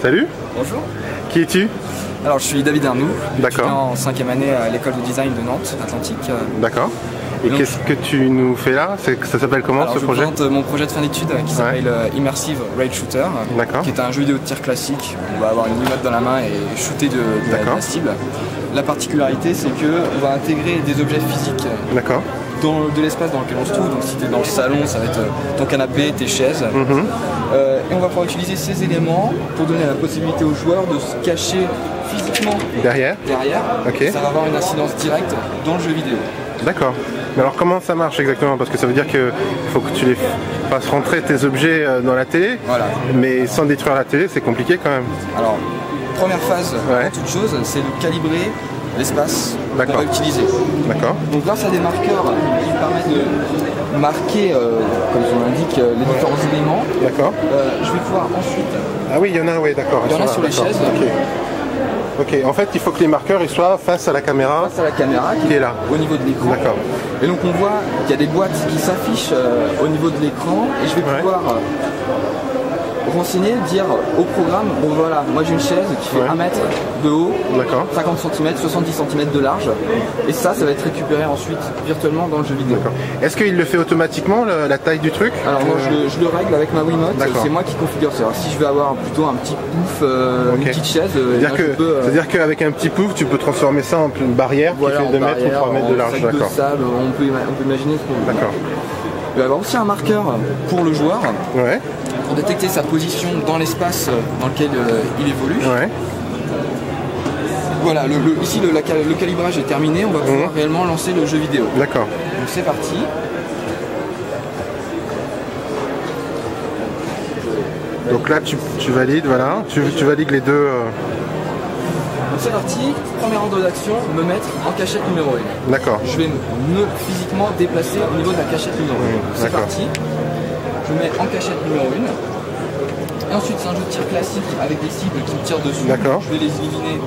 Salut. Bonjour. Qui es-tu? Alors je suis David Arnoux, d'accord, en 5e année à l'école de design de Nantes, Atlantique. D'accord. Et qu'est-ce que tu nous fais là? Ça s'appelle comment ce projet? Je présente mon projet de fin d'études qui s'appelle Immersive Raid Shooter, qui est un jeu vidéo de tir classique. On va avoir une Wiimote dans la main et shooter de la cible. La particularité, c'est qu'on va intégrer des objets physiques de l'espace dans lequel on se trouve. Donc si tu es dans le salon, ça va être ton canapé, tes chaises. Et on va pouvoir utiliser ces éléments pour donner la possibilité aux joueurs de se cacher physiquement derrière. Ça va avoir une incidence directe dans le jeu vidéo. D'accord. Mais alors comment ça marche exactement? Parce que ça veut dire qu'il faut que tu les fasses rentrer tes objets dans la télé, mais sans détruire la télé, c'est compliqué quand même. Alors, première phase, toute chose, c'est de calibrer l'espace qu'on va utiliser. Donc grâce à des marqueurs qui permettent de marquer, comme son l'indique, les différents éléments, je vais pouvoir ensuite... Ah oui, il y en a, d'accord. Il y en a sur les chaises. Ok, en fait, il faut que les marqueurs ils soient face à la caméra. Face à la caméra qui est là, au niveau de l'écran. Et donc on voit qu'il y a des boîtes qui s'affichent au niveau de l'écran et je vais pouvoir renseigner, dire au programme, bon voilà, moi j'ai une chaise qui fait 1 mètre de haut, 50 cm, 70 cm de large, et ça va être récupéré ensuite virtuellement dans le jeu vidéo. Est-ce qu'il le fait automatiquement, la taille du truc? Alors moi je le règle avec ma Wiimote, c'est moi qui configure ça. Alors, si je veux avoir plutôt un petit pouf, une petite chaise, c'est-à-dire qu'avec un petit pouf, tu peux transformer ça en une barrière qui fait 2 mètres ou 3 mètres de large. De sable, on peut imaginer ce qu'on veut. Il va y avoir aussi un marqueur pour le joueur pour détecter sa position dans l'espace dans lequel il évolue. Voilà, ici le calibrage est terminé, on va pouvoir réellement lancer le jeu vidéo. Donc c'est parti. Donc là tu valides, tu valides les deux. Donc c'est parti, premier ordre d'action, me mettre en cachette numéro 1. Je vais me physiquement déplacer au niveau de la cachette numéro 1. C'est parti, je me mets en cachette numéro 1. Et ensuite c'est un jeu de tir classique avec des cibles qui me tirent dessus. Je vais les éliminer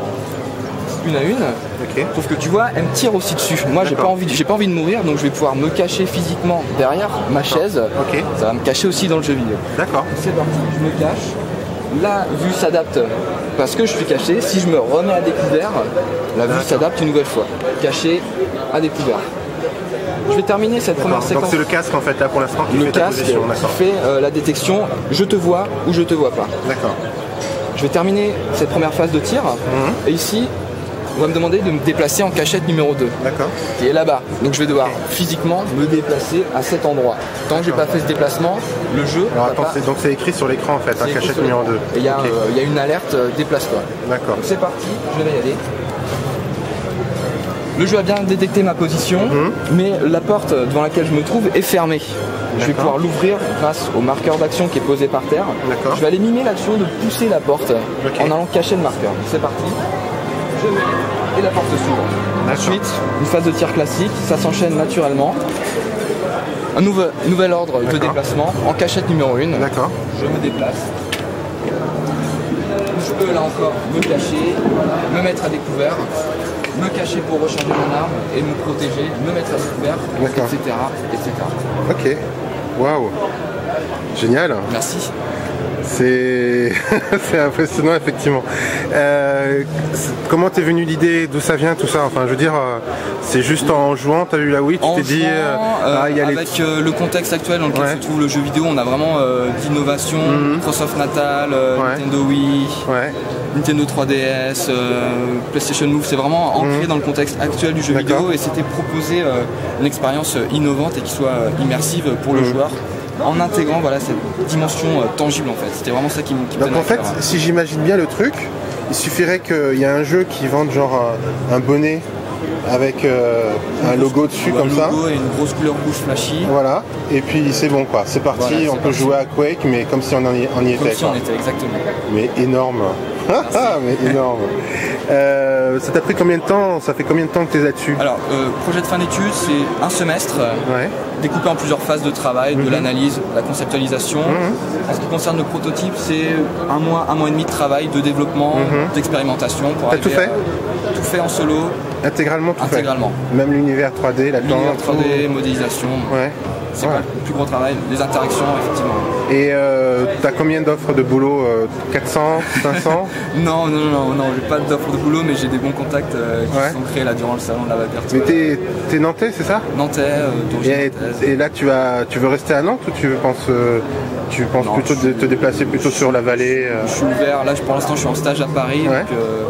une à une. Sauf que tu vois, elle me tire aussi dessus. Moi j'ai pas envie de mourir, donc je vais pouvoir me cacher physiquement derrière ma chaise. Ça va me cacher aussi dans le jeu vidéo. C'est parti, je me cache. La vue s'adapte parce que je suis caché. Si je me remets à découvert, la vue s'adapte une nouvelle fois. Caché à découvert. Je vais terminer cette première séquence. Donc c'est le casque en fait là pour l'instant qui fait ta position. Le casque qui fait la détection, je te vois ou je te vois pas. Je vais terminer cette première phase de tir et ici on va me demander de me déplacer en cachette numéro 2 qui est là-bas. Donc je vais devoir physiquement me déplacer à cet endroit. Tant que j'ai pas fait ce déplacement, le jeu... Alors attends, donc c'est écrit sur l'écran en fait, cachette numéro 2. Et il y a une alerte, déplace-toi. Donc c'est parti, je vais y aller. Le jeu a bien détecté ma position, mais la porte devant laquelle je me trouve est fermée. Je vais pouvoir l'ouvrir grâce au marqueur d'action qui est posé par terre. Je vais aller mimer l'action de pousser la porte en allant cacher le marqueur. C'est parti. Je mets et la porte s'ouvre. Ensuite, une phase de tir classique, ça s'enchaîne naturellement. Un nouvel ordre de déplacement en cachette numéro 1. Je me déplace. Je peux là encore me cacher, me mettre à découvert, me cacher pour recharger mon arme et me protéger, me mettre à découvert, etc. Ok. Waouh. Génial. Merci. C'est impressionnant effectivement. Comment t'es venue l'idée, d'où ça vient tout ça? Enfin je veux dire, c'est juste en jouant, t'as vu la Wii, tu t'es dit... avec le contexte actuel dans lequel se trouve le jeu vidéo, on a vraiment d'innovation, Microsoft Natal, Nintendo Wii, Nintendo 3DS, PlayStation Move, c'est vraiment ancré dans le contexte actuel du jeu vidéo et c'était proposer une expérience innovante et qui soit immersive pour le joueur. En intégrant cette dimension tangible en fait. C'était vraiment ça qui me tenait à cœur. Donc en fait, si j'imagine bien le truc, il suffirait qu'il y ait un jeu qui vende genre un bonnet avec un logo dessus comme ça. Un logo et une grosse couleur rouge flashy. Voilà, et puis c'est bon quoi, c'est parti, on peut jouer à Quake mais comme si on y était. Comme si on était, exactement. Mais énorme. Mais énorme. Ça t'a pris combien de temps? Ça fait combien de temps que tu es là-dessus? Alors, projet de fin d'études, c'est un semestre, découpé en plusieurs phases de travail, de l'analyse, la conceptualisation. En ce qui concerne le prototype, c'est un mois et demi de travail, de développement, d'expérimentation. T'as tout fait? Tout fait en solo. Intégralement tout Intégralement. Fait. Même l'univers 3D, la l'univers 3D, modélisation. c'est pas le plus gros travail, les interactions effectivement. Et t'as combien d'offres de boulot 400, 500? Non, j'ai pas d'offres de boulot, mais j'ai des bons contacts qui sont créés là durant le salon de la Vapeur. Mais t'es nantais, c'est ça? Nantais, et là tu veux rester à Nantes ou tu penses plutôt te déplacer plutôt sur la vallée? Je suis ouvert, là pour l'instant je suis en stage à Paris, donc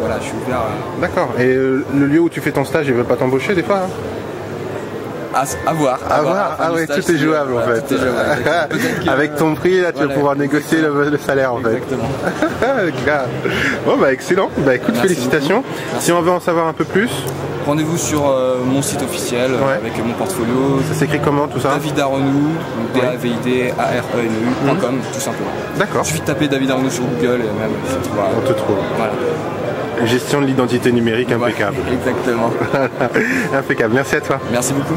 voilà, je suis ouvert. D'accord, et le lieu où tu fais ton stage, ils veulent pas t'embaucher des fois, hein? À voir. Ah oui, tout est jouable en fait. Avec ton prix, là, tu vas pouvoir négocier le salaire en fait. Exactement. Bon bah excellent. Bah écoute, merci félicitations. Si on veut en savoir un peu plus, rendez-vous sur mon site officiel avec mon portfolio. Ça s'écrit comment tout ça? David Arenou, davidarenou.com tout simplement. D'accord. Il suffit de taper David Arenou sur Google et même on te trouve. Voilà. Gestion de l'identité numérique impeccable. Exactement. Impeccable. Merci à toi. Merci beaucoup.